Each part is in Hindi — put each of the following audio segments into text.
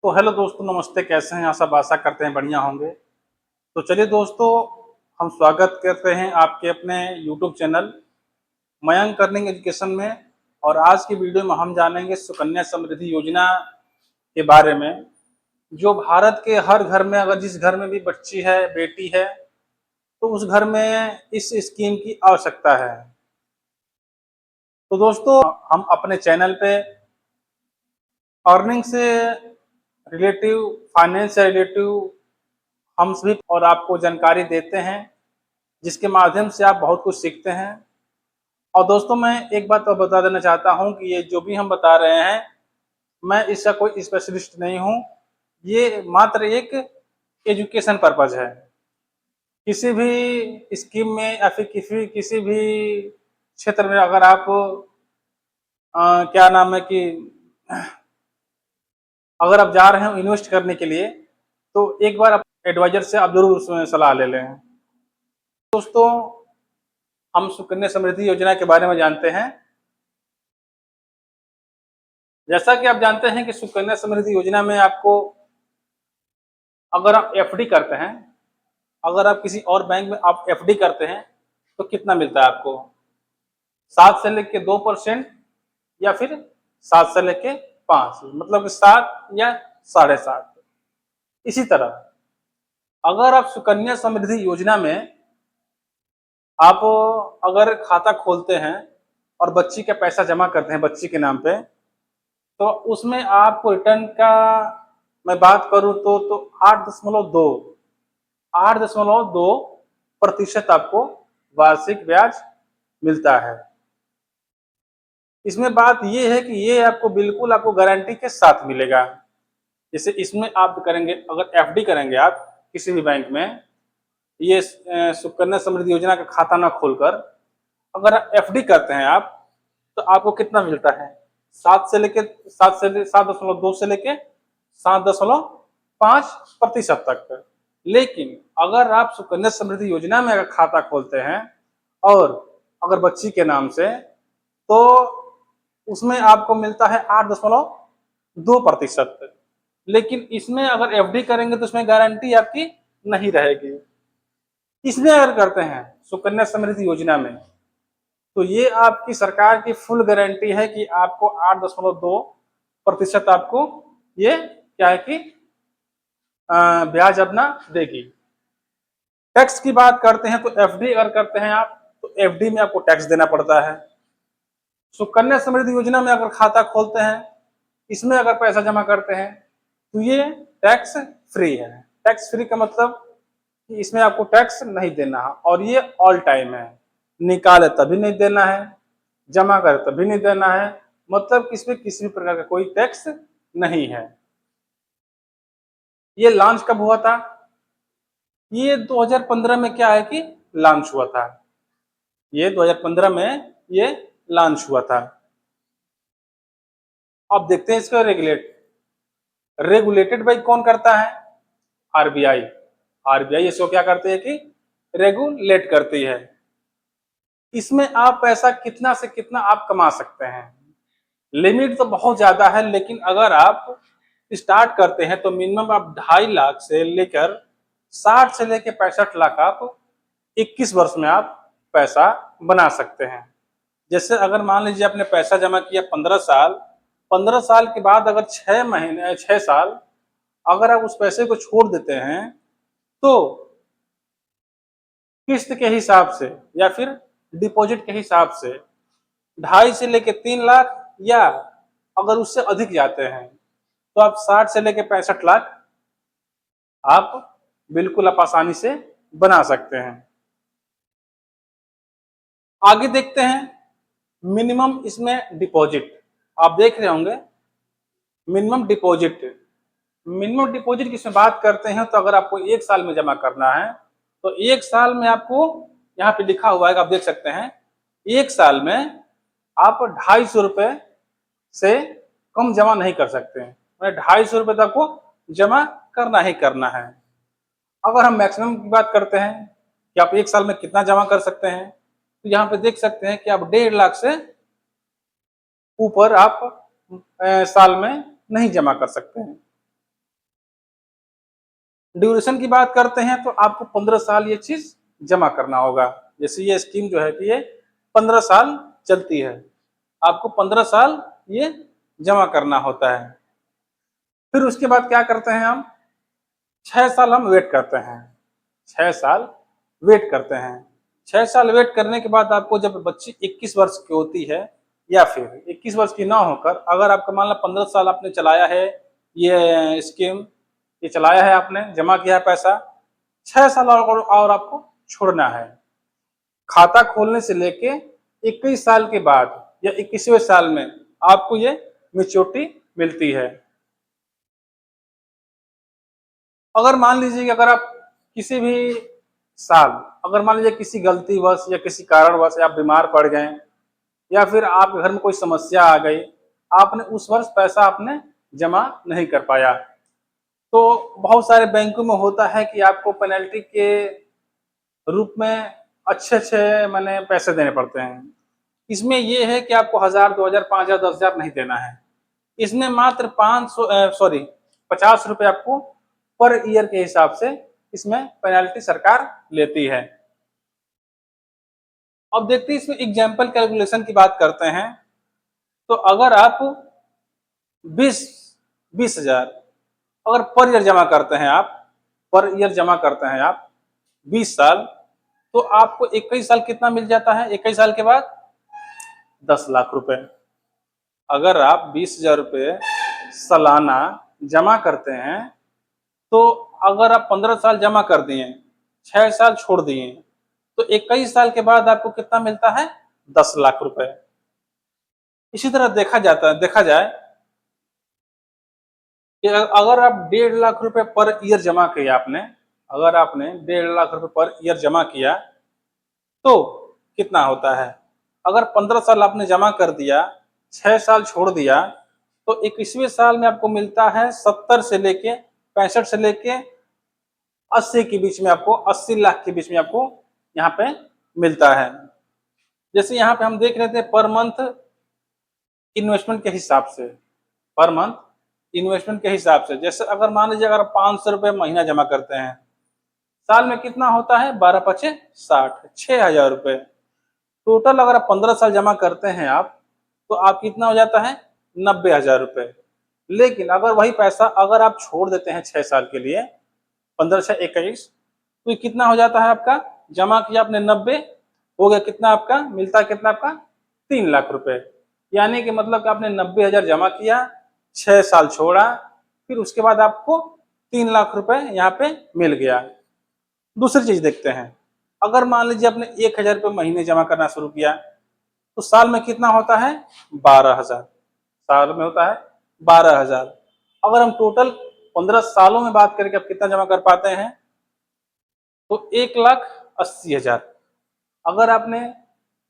तो हेलो दोस्तों, नमस्ते। कैसे हैं? आशा करते हैं बढ़िया होंगे। तो चलिए दोस्तों, हम स्वागत करते हैं आपके अपने YouTube channel Mayank earning education में। और आज की वीडियो में हम जानेंगे सुकन्या समृद्धि योजना के बारे में, जो भारत के हर घर में, अगर जिस घर में भी बच्ची है, बेटी है, तो उस घर में इस स्कीम की आवश्यकता है। तो दोस्तों, हम अपने चैनल पे अर्निंग से रिलेटिव, फाइनेंस से रिलेटिव हम सभी और आपको जानकारी देते हैं, जिसके माध्यम से आप बहुत कुछ सीखते हैं। और दोस्तों, मैं एक बात और बता देना चाहता हूं कि ये जो भी हम बता रहे हैं, मैं इसका कोई स्पेशलिस्ट नहीं हूं। ये मात्र एक एजुकेशन पर्पज है। किसी भी स्कीम में या फिर किसी भी क्षेत्र में अगर आप क्या नाम है कि अगर आप जा रहे हैं इन्वेस्ट करने के लिए, तो एक बार आप एडवाइजर से आप जरूर उसमें सलाह ले लें। दोस्तों, हम सुकन्या समृद्धि योजना के बारे में जानते हैं। जैसा कि आप जानते हैं कि सुकन्या समृद्धि योजना में आपको, अगर आप एफडी करते हैं, अगर आप किसी और बैंक में आप एफडी करते हैं, तो कितना मिलता है आपको? 7 से लेके 2% या फिर 7 से लेके 5, मतलब 7 या 7.5। इसी तरह अगर आप सुकन्या समृद्धि योजना में आप अगर खाता खोलते हैं और बच्ची का पैसा जमा करते हैं बच्ची के नाम पे, तो उसमें आपको रिटर्न का मैं बात करूं तो 8.2% आपको वार्षिक ब्याज मिलता है। इसमें बात ये है कि ये आपको बिल्कुल आपको गारंटी के साथ मिलेगा। जैसे इसमें आप करेंगे, अगर एफडी करेंगे आप किसी भी बैंक में, ये सुकन्या समृद्धि योजना का खाता ना खोलकर अगर एफडी करते हैं आप, तो आपको कितना मिलता है? 7.2 से लेके 7.5% तक। लेकिन अगर आप सुकन्या समृद्धि योजना में अगर खाता खोलते हैं और अगर बच्ची के नाम से, तो उसमें आपको मिलता है 8.2%। लेकिन इसमें अगर एफडी करेंगे तो उसमें गारंटी आपकी नहीं रहेगी। इसमें अगर करते हैं सुकन्या समृद्धि योजना में, तो ये आपकी सरकार की फुल गारंटी है कि आपको 8.2% आपको ये क्या है कि ब्याज अपना देगी। टैक्स की बात करते हैं तो एफडी अगर करते हैं आप, तो एफडी में आपको टैक्स देना पड़ता है। सुकन्या समृद्धि योजना में अगर खाता खोलते हैं, इसमें अगर पैसा जमा करते हैं, तो ये टैक्स फ्री है। टैक्स फ्री का मतलब कि इसमें आपको टैक्स नहीं देना है, और ये ऑल टाइम है। निकाले तभी नहीं देना है, जमा करे तभी नहीं देना है, मतलब इसमें किसी भी प्रकार का कोई टैक्स नहीं है। ये लॉन्च कब हुआ था? ये 2015 में क्या है कि लॉन्च हुआ था। ये 2015 में ये लॉन्च हुआ था। अब देखते हैं इसका रेगुलेटेड बाई कौन करता है? आरबीआई। आरबीआई इसको क्या करती है कि रेगुलेट करती है। इसमें आप पैसा कितना से कितना आप कमा सकते हैं? लिमिट तो बहुत ज्यादा है, लेकिन अगर आप स्टार्ट करते हैं तो मिनिमम आप 2.5 लाख से लेकर 60 से लेकर 65 लाख आप 21 वर्ष में आप पैसा बना सकते हैं। जैसे अगर मान लीजिए आपने पैसा जमा किया 15 साल, 15 साल के बाद अगर 6 महीने 6 साल अगर आप उस पैसे को छोड़ देते हैं, तो किस्त के हिसाब से या फिर डिपॉजिट के हिसाब से 2.5 से लेके 3 लाख, या अगर उससे अधिक जाते हैं तो आप 60 से लेके 65 लाख आप बिल्कुल आप आसानी से बना सकते हैं। आगे देखते हैं मिनिमम इसमें डिपॉजिट। आप देख रहे होंगे मिनिमम डिपॉजिट। मिनिमम डिपॉजिट की इसमें बात करते हैं, तो अगर आपको 1 साल में जमा करना है, तो 1 साल में आपको यहाँ पे लिखा हुआ है, आप देख सकते हैं, 1 साल में आप 250 रुपए से कम जमा नहीं कर सकते हैं। 250 रुपए तक को जमा करना ही करना है। अगर हम मैक्सिमम की बात करते हैं कि आप 1 साल में कितना जमा कर सकते हैं, तो यहाँ पे देख सकते हैं कि आप 1.5 लाख से ऊपर आप साल में नहीं जमा कर सकते हैं। ड्यूरेशन की बात करते हैं तो आपको 15 साल ये चीज जमा करना होगा। जैसे ये स्कीम जो है कि ये 15 साल चलती है, आपको 15 साल ये जमा करना होता है। फिर उसके बाद क्या करते हैं हम, 6 साल हम वेट करते हैं, 6 साल वेट करते हैं। 6 साल वेट करने के बाद आपको जब बच्ची 21 वर्ष की होती है, या फिर 21 वर्ष की ना होकर अगर आपका मान लो 15 साल आपने चलाया है, ये स्कीम ये चलाया है, आपने जमा किया है पैसा, 6 साल और आपको छोड़ना है। खाता खोलने से लेके 21 साल के बाद या 21वें साल में आपको ये मैच्योरिटी मिलती है। अगर मान लीजिए कि अगर आप किसी भी साल, अगर मान लीजिए किसी गलतीवश या किसी कारणवश आप बीमार पड़ गए, या फिर आपके घर में कोई समस्या आ गई, आपने उस वर्ष पैसा आपने जमा नहीं कर पाया, तो बहुत सारे बैंकों में होता है कि आपको पेनल्टी के रूप में अच्छे अच्छे मैंने पैसे देने पड़ते हैं। इसमें ये है कि आपको 1000, 2000, 5000, 10,000 नहीं देना है। इसमें मात्र 50 रुपये आपको पर ईयर के हिसाब से इसमें पेनल्टी सरकार लेती है। अब देखते हैं इसमें एग्जाम्पल कैलकुलेशन की बात करते हैं। तो अगर आप 20,000 अगर पर ईयर जमा करते हैं, आप पर ईयर जमा करते हैं आप 20 साल, तो आपको 21 साल कितना मिल जाता है, 21 साल के बाद 10 लाख रुपए। अगर आप 20,000 रुपये सालाना जमा करते हैं, तो अगर आप 15 साल जमा कर दिए, 6 साल छोड़ दिए, तो 21 साल के बाद आपको कितना मिलता है, 10 लाख रुपए। इसी तरह देखा जाए कि अगर आप 1.5 लाख रुपए पर ईयर जमा किया आपने, अगर आपने 1.5 लाख रुपए पर ईयर जमा किया, तो कितना होता है, अगर 15 साल आपने जमा कर दिया, 6 साल छोड़ दिया, तो 21वें साल में आपको मिलता है 70 से लेके 65 से लेके 80 के बीच में, आपको 80 लाख के बीच में आपको यहाँ पे मिलता है। जैसे यहाँ पे हम देख रहे थे पर मंथ इन्वेस्टमेंट के हिसाब से, पर मंथ इन्वेस्टमेंट के हिसाब से, जैसे अगर मान लीजिए अगर 500 रुपये महीना जमा करते हैं, साल में कितना होता है, 12 पचे 60, 6,000 रुपये। टोटल अगर आप 15 साल जमा करते हैं आप, तो आप कितना हो जाता है, 90,000 रुपये। लेकिन अगर वही पैसा अगर आप छोड़ देते हैं 6 साल के लिए, 15 से 21, तो कितना हो जाता है आपका, जमा किया आपने 90, हो गया कितना आपका मिलता है, कितना आपका 3 लाख रुपए। यानी कि मतलब कि आपने 90,000 जमा किया, 6 साल छोड़ा, फिर उसके बाद आपको 3 लाख रुपए यहाँ पे मिल गया। दूसरी चीज देखते हैं, अगर मान लीजिए आपने 1,000 रुपये महीने जमा करना शुरू किया, तो साल में कितना होता है, 12,000, साल में होता है 12,000। अगर हम टोटल 15 सालों में बात करके आप कितना जमा कर पाते हैं, तो 1,80,000। अगर आपने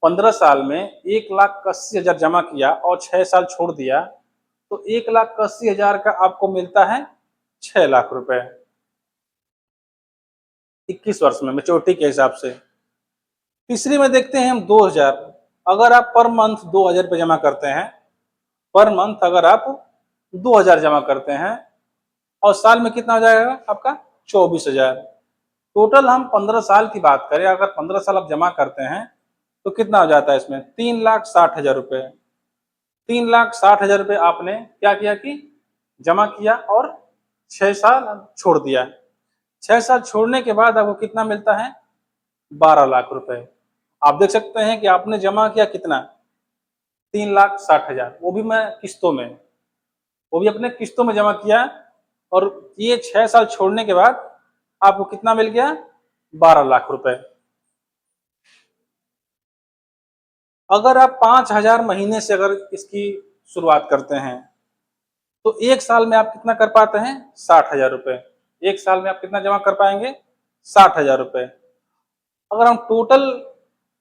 15 साल में 1,80,000 जमा किया और 6 साल छोड़ दिया, तो 1,80,000 का आपको मिलता है 6 लाख रुपए 21 वर्ष में मैच्योरिटी के हिसाब से। तीसरी में देखते हैं हम 2,000। अगर आप पर मंथ 2,000 रुपये जमा करते हैं, पर मंथ अगर आप 2,000 जमा करते हैं, और साल में कितना हो जाएगा आपका, 24,000। टोटल हम 15 साल की बात करें, अगर 15 साल आप जमा करते हैं, तो कितना हो जाता है इसमें, 3,60,000 रुपये। 3,60,000 रुपये आपने क्या किया कि जमा किया और 6 साल छोड़ दिया। 6 साल छोड़ने के बाद आपको कितना मिलता है, 12 लाख रुपए। आप देख सकते हैं कि आपने जमा किया कितना, 3,60,000, वो भी मैं किस्तों में, वो भी अपने किस्तों में जमा किया, और ये 6 साल छोड़ने के बाद आपको कितना मिल गया, 12 लाख रुपए। अगर आप 5,000 महीने से अगर इसकी शुरुआत करते हैं, तो एक साल में आप कितना कर पाते हैं, 60,000 रुपए। एक साल में आप कितना जमा कर पाएंगे, 60,000 रुपए। अगर हम टोटल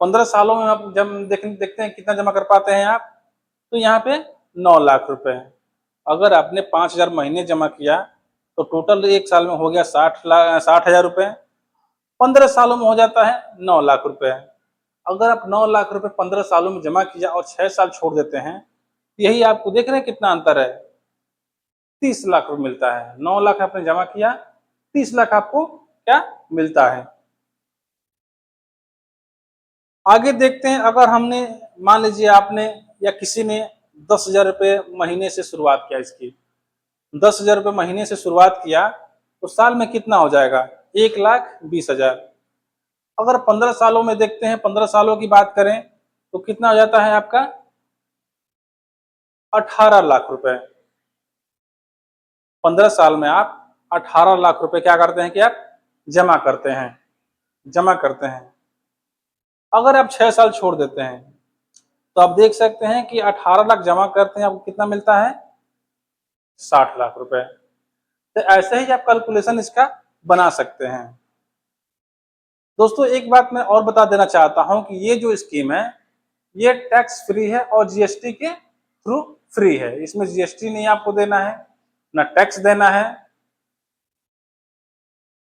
15 सालों में आप जब देखते हैं कितना जमा कर पाते हैं आप, तो यहाँ पे 9 लाख रुपए। अगर आपने 5,000 महीने जमा किया, तो टोटल एक साल में हो गया 60,000 रुपए। 15 सालों में हो जाता है 9 लाख रुपए। अगर आप 9 लाख रुपए 15 सालों में जमा किया और 6 साल छोड़ देते हैं, यही आपको देख रहे हैं कितना अंतर है, 30 लाख रुपए मिलता है। 9 लाख आपने जमा किया, 30 लाख आपको क्या मिलता है। आगे देखते हैं, अगर हमने मान लीजिए आपने या किसी ने 10,000 रुपये महीने से शुरुआत किया इसकी, 10,000 रुपये महीने से शुरुआत किया तो साल में कितना हो जाएगा, 1,20,000। अगर 15 सालों में देखते हैं, 15 सालों की बात करें तो कितना हो जाता है आपका, 18 लाख रुपए। 15 साल में आप 18 लाख रुपए क्या करते हैं कि आप जमा करते हैं, जमा करते हैं। अगर आप 6 साल छोड़ देते हैं तो आप देख सकते हैं कि 18 लाख जमा करते हैं, आपको कितना मिलता है, 60 लाख रुपए। तो ऐसे ही आप कैलकुलेशन इसका बना सकते हैं। दोस्तों एक बात मैं और बता देना चाहता हूं कि ये जो स्कीम है ये टैक्स फ्री है और जीएसटी के थ्रू फ्री है। इसमें जीएसटी नहीं आपको देना है, ना टैक्स देना है।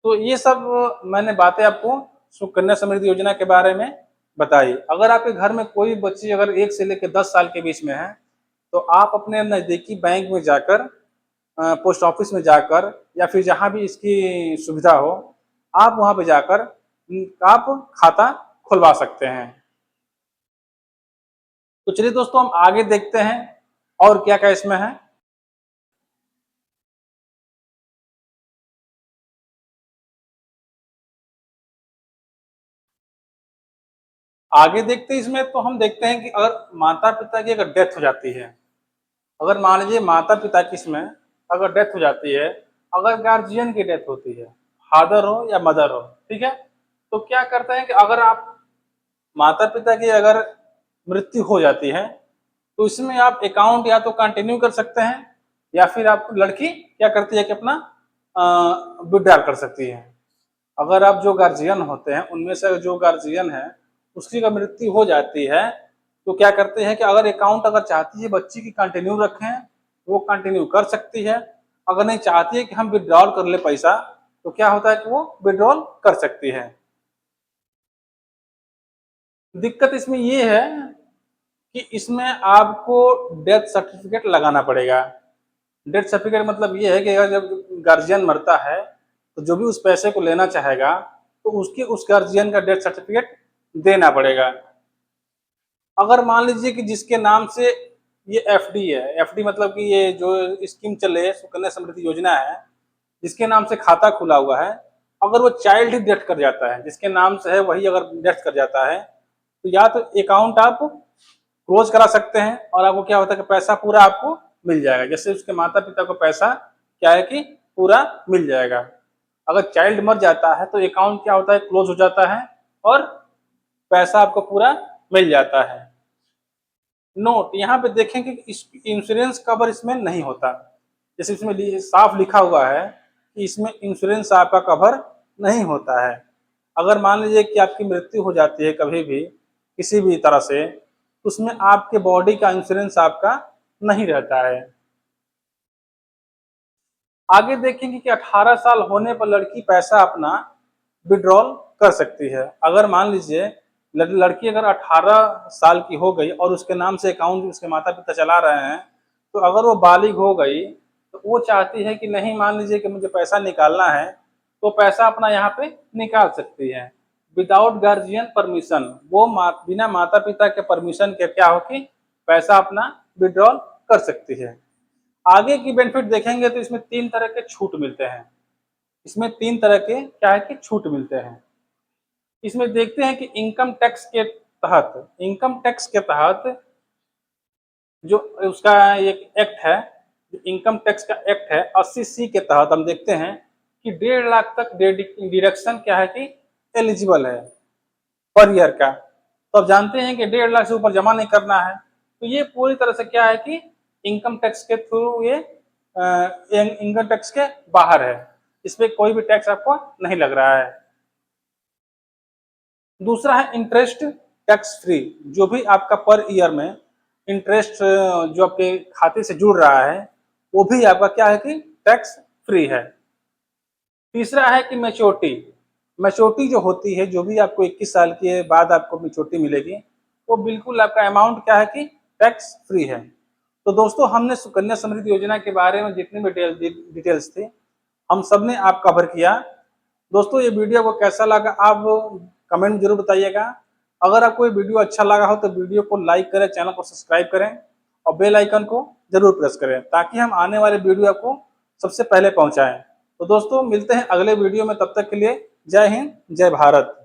तो ये सब मैंने बातें आपको सुकन्या समृद्धि योजना के बारे में बताई। अगर आपके घर में कोई बच्ची अगर 1 से लेकर 10 साल के बीच में है तो आप अपने नज़दीकी बैंक में जाकर, पोस्ट ऑफिस में जाकर या फिर जहां भी इसकी सुविधा हो, आप वहां पे जाकर आप खाता खुलवा सकते हैं। तो चलिए दोस्तों हम आगे देखते हैं और क्या क्या इसमें है। आगे देखते हैं इसमें, तो हम देखते हैं कि अगर माता पिता की अगर डेथ हो जाती है, अगर मान लीजिए माता पिता की इसमें अगर डेथ हो जाती है, अगर गार्जियन की डेथ होती है, फादर हो या मदर हो, ठीक है, तो क्या करते हैं कि अगर आप माता पिता की अगर मृत्यु हो जाती है तो इसमें आप अकाउंट या तो कंटिन्यू कर सकते हैं या फिर आप लड़की क्या करती है कि अपना विड्रॉल कर सकती है। अगर आप जो गार्जियन होते हैं उनमें से जो गार्जियन है उसकी अगर मृत्यु हो जाती है तो क्या करते हैं कि अगर अकाउंट अगर चाहती है बच्ची की कंटिन्यू रखें वो कंटिन्यू कर सकती है, अगर नहीं चाहती है कि हम विड्रॉल कर ले पैसा तो क्या होता है कि वो विड्रॉल कर सकती है। दिक्कत इसमें ये है कि इसमें आपको डेथ सर्टिफिकेट लगाना पड़ेगा। डेथ सर्टिफिकेट मतलब ये है कि अगर जब गार्जियन मरता है तो जो भी उस पैसे को लेना चाहेगा तो उसकी उस गार्जियन का डेथ सर्टिफिकेट देना पड़ेगा। अगर मान लीजिए कि जिसके नाम से ये एफडी है, एफडी मतलब कि ये जो स्कीम चल रही है सुकन्या समृद्धि योजना है, जिसके नाम से खाता खुला हुआ है, अगर वो चाइल्ड ही डेथ कर जाता है, जिसके नाम से है वही अगर डेथ कर जाता है तो या तो अकाउंट आप क्लोज करा सकते हैं और आपको क्या होता है कि पैसा पूरा आपको मिल जाएगा। जैसे उसके माता पिता को पैसा क्या है कि पूरा मिल जाएगा। अगर चाइल्ड मर जाता है तो अकाउंट क्या होता है, क्लोज हो जाता है और पैसा आपको पूरा मिल जाता है। नोट यहाँ पे देखेंगे कि इंश्योरेंस कवर इसमें नहीं होता। जैसे इसमें साफ लिखा हुआ है कि इसमें इंश्योरेंस आपका कवर नहीं होता है। अगर मान लीजिए कि आपकी मृत्यु हो जाती है कभी भी किसी भी तरह से, तो उसमें आपके बॉडी का इंश्योरेंस आपका नहीं रहता है। आगे देखेंगे कि 18 साल होने पर लड़की पैसा अपना विड्रॉल कर सकती है। अगर मान लीजिए लड़की अगर 18 साल की हो गई और उसके नाम से अकाउंट उसके माता पिता चला रहे हैं, तो अगर वो बालिग हो गई तो वो चाहती है कि नहीं, मान लीजिए कि मुझे पैसा निकालना है तो पैसा अपना यहाँ पे निकाल सकती है विदाउट गार्जियन परमिशन। वो बिना माता पिता के परमिशन के क्या हो कि पैसा अपना विड्रॉल कर सकती है। आगे की बेनिफिट देखेंगे तो इसमें 3 तरह के छूट मिलते हैं। इसमें 3 तरह के क्या है कि छूट मिलते हैं। इसमें देखते हैं कि इनकम टैक्स के तहत जो उसका एक एक्ट है, जो इनकम टैक्स का एक्ट है 80C के तहत हम देखते हैं कि 1.5 लाख तक डिडक्शन क्या है कि एलिजिबल है पर ईयर का। तो आप जानते हैं कि 1.5 लाख से ऊपर जमा नहीं करना है, तो ये पूरी तरह से क्या है कि इनकम टैक्स के थ्रू ये इनकम टैक्स के बाहर है, इस पे कोई भी टैक्स आपको नहीं लग रहा है। दूसरा है इंटरेस्ट टैक्स फ्री, जो भी आपका पर ईयर में इंटरेस्ट जो आपके खाते से जुड़ रहा है वो भी आपका क्या है कि टैक्स फ्री है। तीसरा है कि मैच्योरिटी जो होती है, जो भी आपको 21 साल के बाद आपको मैच्योरिटी मिलेगी, वो बिल्कुल आपका अमाउंट क्या है कि टैक्स फ्री है। तो दोस्तों हमने सुकन्या समृद्धि योजना के बारे में जितनी भी डिटेल्स थी हम सब ने आपका कवर किया। दोस्तों, ये वीडियो को कैसा लगा आप कमेंट में जरूर बताइएगा। अगर आपको ये वीडियो अच्छा लगा हो तो वीडियो को लाइक करें, चैनल को सब्सक्राइब करें और बेल आइकन को जरूर प्रेस करें ताकि हम आने वाले वीडियो आपको सबसे पहले पहुंचाएं। तो दोस्तों, मिलते हैं अगले वीडियो में, तब तक के लिए जय हिंद, जय भारत।